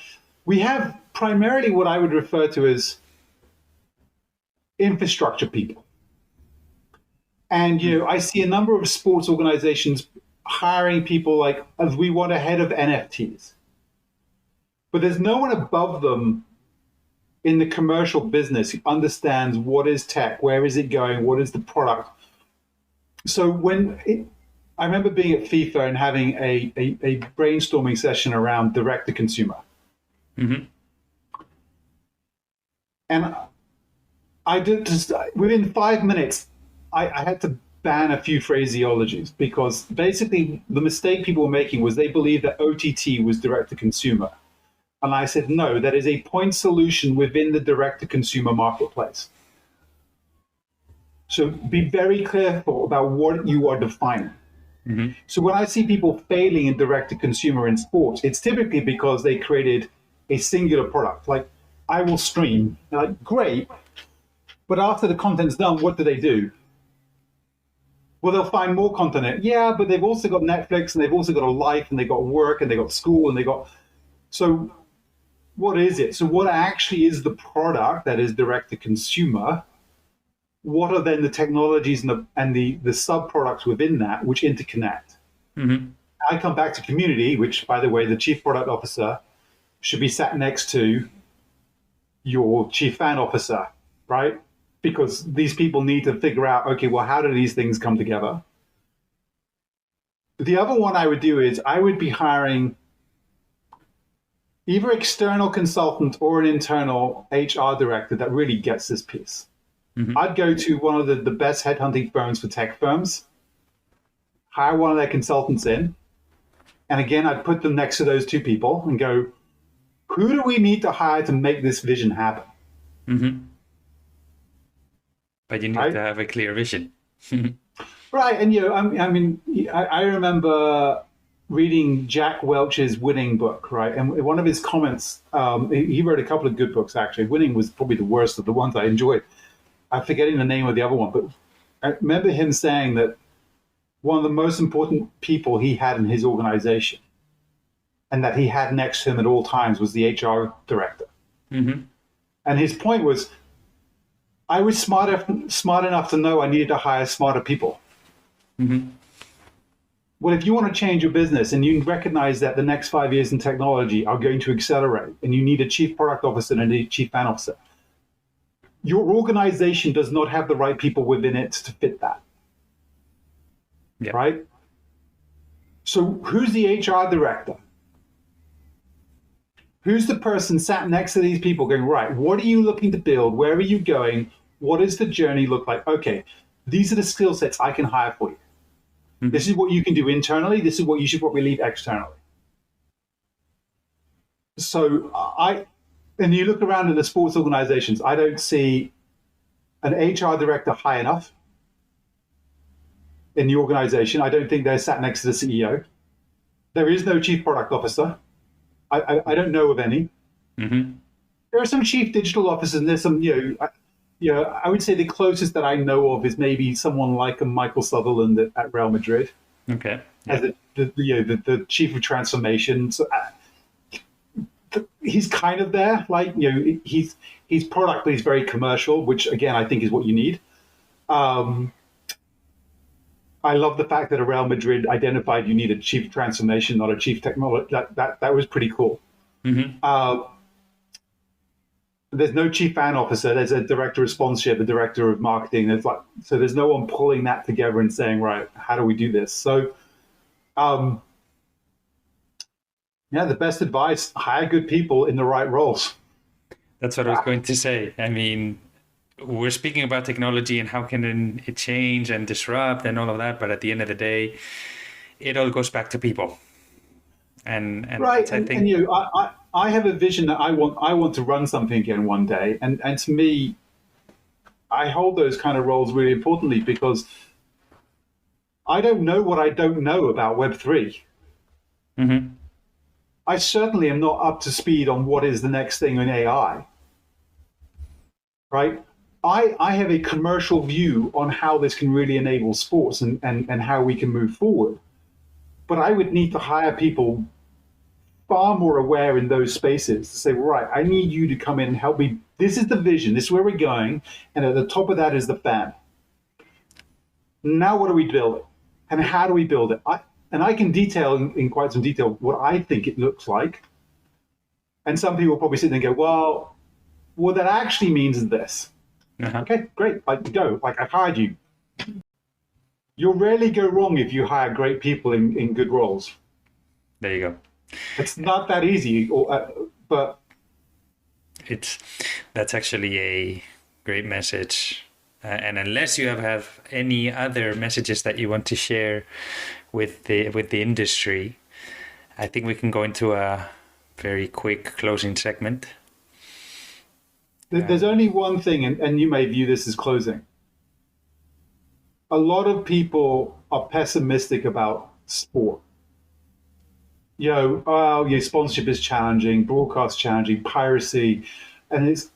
primarily what I would refer to as infrastructure people. And, I see a number of sports organizations hiring people like, as we want a head of NFTs. But there's no one above them in the commercial business who understands what is tech, where is it going, what is the product. So I remember being at FIFA and having a brainstorming session around direct to consumer. Mm-hmm. And I did just, within 5 minutes, I had to ban a few phraseologies, because basically the mistake people were making was they believed that OTT was direct to consumer. And I said, no, that is a point solution within the direct to consumer marketplace. So be very careful about what you are defining. Mm-hmm. So when I see people failing in direct to consumer in sports, it's typically because they created a singular product. Like, I will stream. Like, great. But after the content's done, what do? Well, they'll find more content. Yeah, but they've also got Netflix, and they've also got a life, and they've got work, and they've got school, and so what is it? So what actually is the product that is direct to consumer? What are then the technologies and the sub-products within that which interconnect? Mm-hmm. I come back to community, which, by the way, the chief product officer should be sat next to your chief fan officer, right? Because these people need to figure out, okay, well, how do these things come together? The other one I would do is I would be hiring either external consultant or an internal HR director that really gets this piece. Mm-hmm. I'd go to one of the best headhunting firms for tech firms, hire one of their consultants in, and again, I'd put them next to those two people and go, who do we need to hire to make this vision happen? Mm-hmm. But you need to have a clear vision. Right. And, I remember reading Jack Welch's Winning book, right? And one of his comments, he wrote a couple of good books, actually. Winning was probably the worst of the ones I enjoyed. I'm forgetting the name of the other one, but I remember him saying that one of the most important people he had in his organization and that he had next to him at all times was the HR director. Mm-hmm. And his point was, I was smart enough to know I needed to hire smarter people. Mm-hmm. Well, if you want to change your business and you recognize that the next 5 years in technology are going to accelerate and you need a chief product officer and a chief fan officer, your organization does not have the right people within it to fit that. Yeah. Right? So who's the HR director? Who's the person sat next to these people going, right, what are you looking to build? Where are you going? What does the journey look like? Okay, these are the skill sets I can hire for you. Mm-hmm. This is what you can do internally. This is what you should probably leave externally. So and you look around in the sports organizations, I don't see an HR director high enough in the organization. I don't think they're sat next to the CEO. There is no chief product officer. I don't know of any. Mm-hmm. There are some chief digital officers, and there's some, I would say the closest that I know of is maybe someone like a Michael Sutherland at Real Madrid. Okay. Yeah. As the chief of transformation. So, he's kind of there, like, he's product, but he's very commercial, which again I think is what you need. I love the fact that Real Madrid identified you need a chief transformation, not a chief technology. That was pretty cool. Mm-hmm. There's no chief fan officer. There's a director of sponsorship, a director of marketing. So there's no one pulling that together and saying, right, how do we do this? So, the best advice: hire good people in the right roles. That's what I was going to say. I mean, we're speaking about technology and how can it change and disrupt and all of that, but at the end of the day, it all goes back to people. And right, I think I have a vision that I want to run something again one day, and to me, I hold those kind of roles really importantly because I don't know what I don't know about Web3. Mm-hmm. I certainly am not up to speed on what is the next thing in AI. Right? I have a commercial view on how this can really enable sports and how we can move forward. But I would need to hire people far more aware in those spaces to say, right, I need you to come in and help me. This is the vision. This is where we're going. And at the top of that is the fan. Now what do we build? And how do we build it? I can detail in quite some detail what I think it looks like. And some people probably sit there and go, well, what that actually means is this. Okay, great. Go. I've hired you. You'll rarely go wrong if you hire great people in good roles. There you go. It's not that easy, but that's actually a great message. And unless you have any other messages that you want to share with the industry, I think we can go into a very quick closing segment. There's only one thing, and you may view this as closing. A lot of people are pessimistic about sport. Sponsorship is challenging, broadcast challenging, piracy, and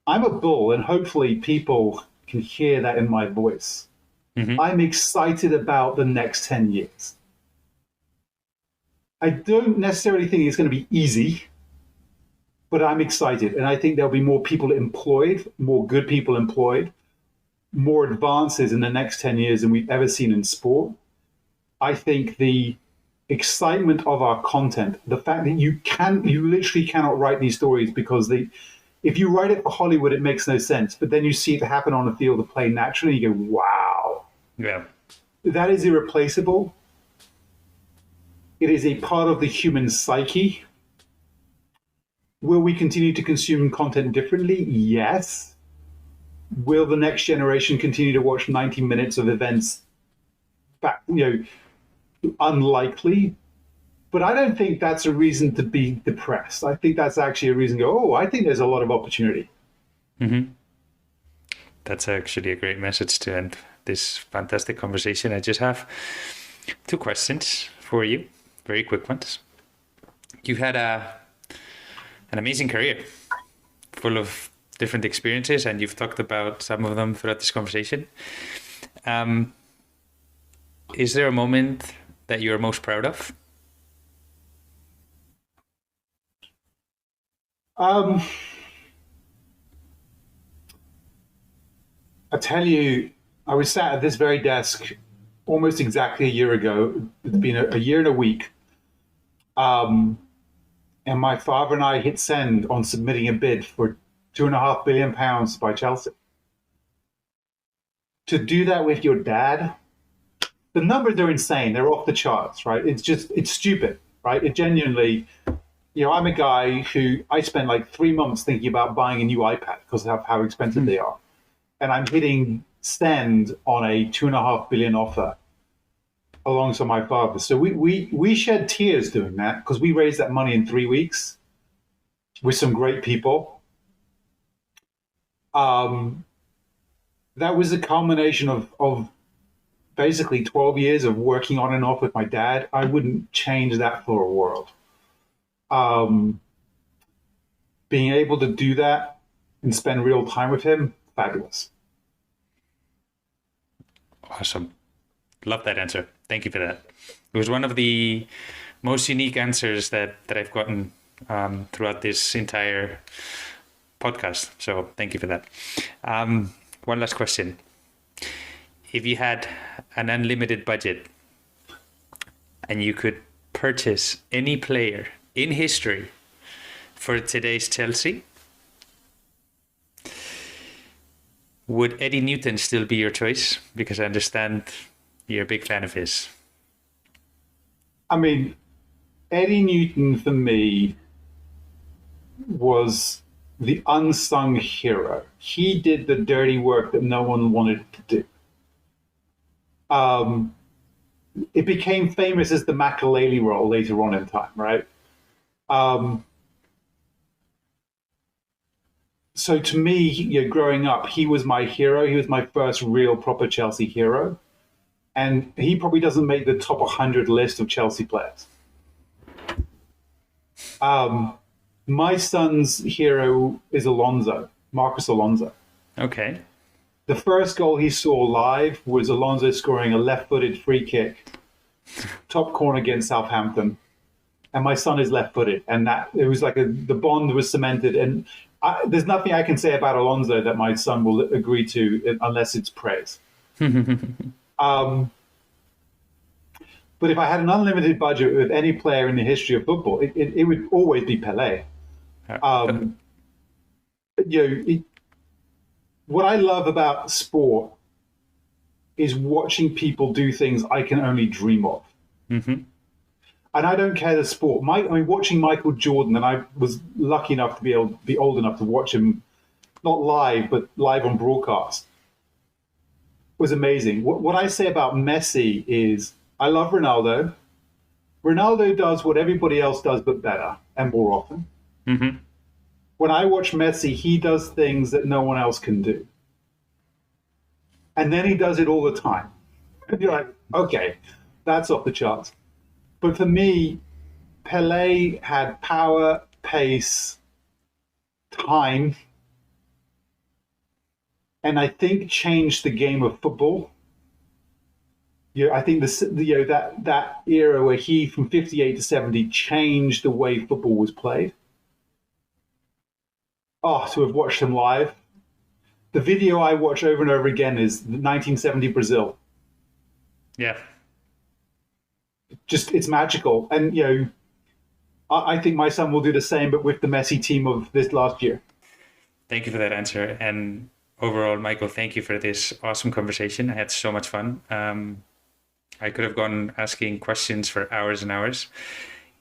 I'm a bull, and hopefully people can hear that in my voice. Mm-hmm. I'm excited about the next 10 years. I don't necessarily think it's going to be easy, but I'm excited. And I think there'll be more people employed, more good people employed, more advances in the next 10 years than we've ever seen in sport. I think the excitement of our content, the fact that you literally cannot write these stories because if you write it for Hollywood, it makes no sense. But then you see it happen on the field of play naturally, you go, wow. Yeah. That is irreplaceable. It is a part of the human psyche. Will we continue to consume content differently? Yes. Will the next generation continue to watch 90 minutes of events? Unlikely. But I don't think that's a reason to be depressed. I think that's actually a reason to go, I think there's a lot of opportunity. Mm-hmm. That's actually a great message to end this fantastic conversation. I just have 2 questions for you, very quick ones. You've had an amazing career full of different experiences, and you've talked about some of them throughout this conversation. Is there a moment that you're most proud of? I tell you, I was sat at this very desk almost exactly a year ago. It's been a year and a week. And my father and I hit send on submitting a bid for £2.5 billion by Chelsea. To do that with your dad, the numbers are insane. They're off the charts, right? It's stupid, right? It genuinely, I'm a guy who I spent like 3 months thinking about buying a new iPad because of how expensive they are. And I'm hitting send on a $2.5 billion offer alongside my father. So we shed tears doing that because we raised that money in 3 weeks with some great people. That was a culmination of basically 12 years of working on and off with my dad. I wouldn't change that for a world. Being able to do that and spend real time with him, fabulous. Awesome. Love that answer. Thank you for that. It was one of the most unique answers that I've gotten throughout this entire podcast. So thank you for that. One last question. If you had an unlimited budget and you could purchase any player in history for today's Chelsea, would Eddie Newton still be your choice? Because I understand you're a big fan of his. I mean, Eddie Newton for me was the unsung hero. He did the dirty work that no one wanted to do. It became famous as the Makelele role later on in time, right? So to me, growing up, he was my hero. He was my first real proper Chelsea hero. And he probably doesn't make the top 100 list of Chelsea players. My son's hero is Marcus Alonso. Okay. The first goal he saw live was Alonso scoring a left-footed free kick, top corner against Southampton. and my son is left-footed, and that it was like the bond was cemented. And there's nothing I can say about Alonso that my son will agree to unless it's praise. But if I had an unlimited budget with any player in the history of football, it would always be Pelé. What I love about sport is watching people do things I can only dream of. Mm-hmm. And I don't care the sport. Watching Michael Jordan, and I was lucky enough to be able to be old enough to watch him, not live, but live on broadcast, was amazing. What I say about Messi is I love Ronaldo. Ronaldo does what everybody else does, but better and more often. Mm-hmm. When I watch Messi, he does things that no one else can do. And then he does it all the time. And you're like, okay, that's off the charts. But for me, Pelé had power, pace, time, and I think changed the game of football. I think that era where he, from 58 to 70, changed the way football was played. Oh, to have watched him live. The video I watch over and over again is 1970 Brazil. Yeah. It's magical. And, I think my son will do the same, but with the Messi team of this last year. Thank you for that answer. And overall, Michael, thank you for this awesome conversation. I had so much fun. I could have gone asking questions for hours and hours.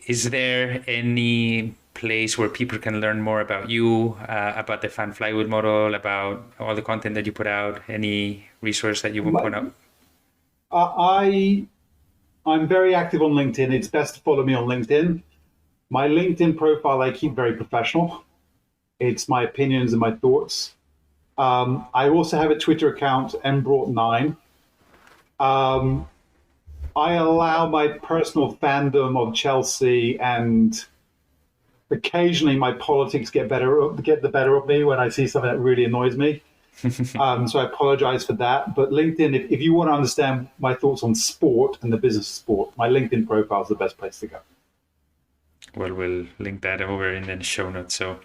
Is there any place where people can learn more about you, about the Fan Flywheel model, about all the content that you put out? Any resource that you would point out? I'm very active on LinkedIn. It's best to follow me on LinkedIn. My LinkedIn profile I keep very professional. It's my opinions and my thoughts. I also have a Twitter account, Broughton9. I allow my personal fandom of Chelsea and occasionally my politics get the better of me when I see something that really annoys me. So I apologize for that. But LinkedIn, if you want to understand my thoughts on sport and the business of sport, my LinkedIn profile is the best place to go. Well, we'll link that over in the show notes. So,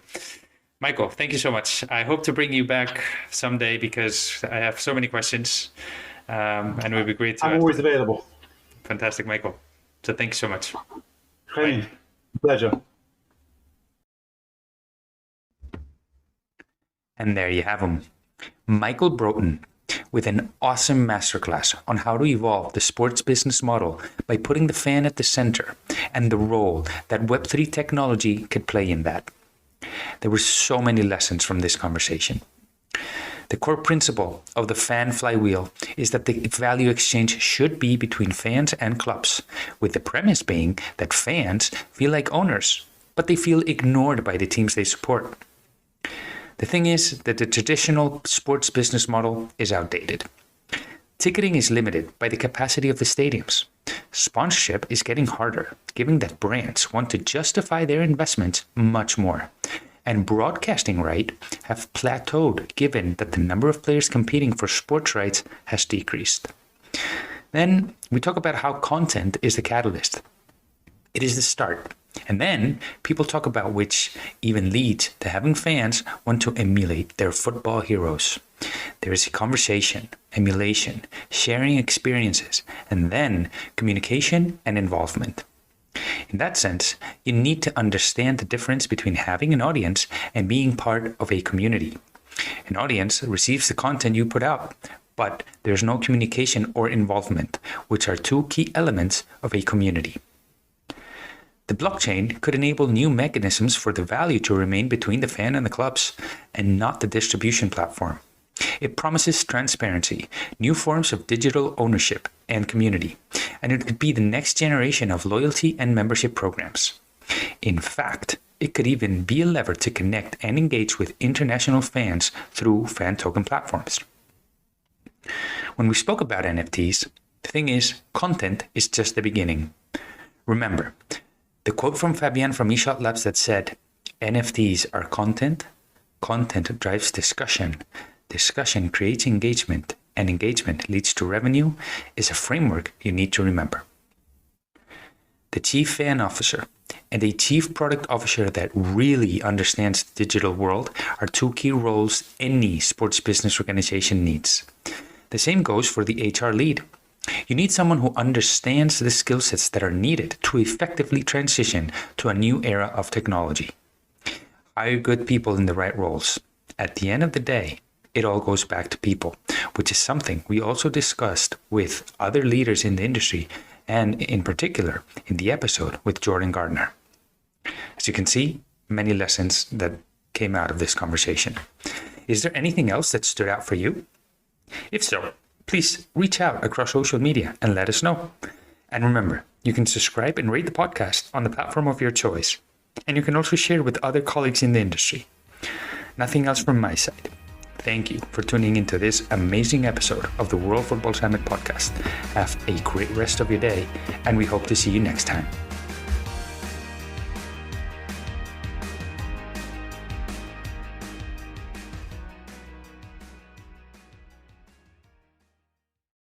Michael, thank you so much. I hope to bring you back someday because I have so many questions, and it would be great to. I'm always available. Fantastic, Michael. So thank you so much. Hey, pleasure. And there you have him, Michael Broughton, with an awesome masterclass on how to evolve the sports business model by putting the fan at the center and the role that Web3 technology could play in that. There were so many lessons from this conversation. The core principle of the fan flywheel is that the value exchange should be between fans and clubs, with the premise being that fans feel like owners, but they feel ignored by the teams they support. The thing is that the traditional sports business model is outdated. Ticketing is limited by the capacity of the stadiums. Sponsorship is getting harder, given that brands want to justify their investments much more. And broadcasting rights have plateaued, given that the number of players competing for sports rights has decreased. Then we talk about how content is the catalyst. It is the start. And then people talk about which even leads to having fans want to emulate their football heroes. There is a conversation, emulation, sharing experiences, and then communication and involvement. In that sense, you need to understand the difference between having an audience and being part of a community. An audience receives the content you put out, but there's no communication or involvement, which are two key elements of a community. The blockchain could enable new mechanisms for the value to remain between the fan and the clubs, and not the distribution platform. It promises transparency, new forms of digital ownership and community, and it could be the next generation of loyalty and membership programs. In fact, it could even be a lever to connect and engage with international fans through fan token platforms. When we spoke about NFTs, the thing is, content is just the beginning. Remember, the quote from Fabian from eShot Labs that said, NFTs are content, content drives discussion, discussion creates engagement, and engagement leads to revenue, is a framework you need to remember. the chief fan officer, and a chief product officer that really understands the digital world are two key roles any sports business organization needs. The same goes for the HR lead. You need someone who understands the skill sets that are needed to effectively transition to a new era of technology. Hire good people in the right roles. At the end of the day, it all goes back to people, which is something we also discussed with other leaders in the industry, and in particular in the episode with Jordan Gardner. As you can see, many lessons that came out of this conversation. Is there anything else that stood out for you? If so, please reach out across social media and let us know. And remember, you can subscribe and rate the podcast on the platform of your choice. And you can also share with other colleagues in the industry. Nothing else from my side. Thank you for tuning into this amazing episode of the World Football Summit podcast. Have a great rest of your day, and we hope to see you next time.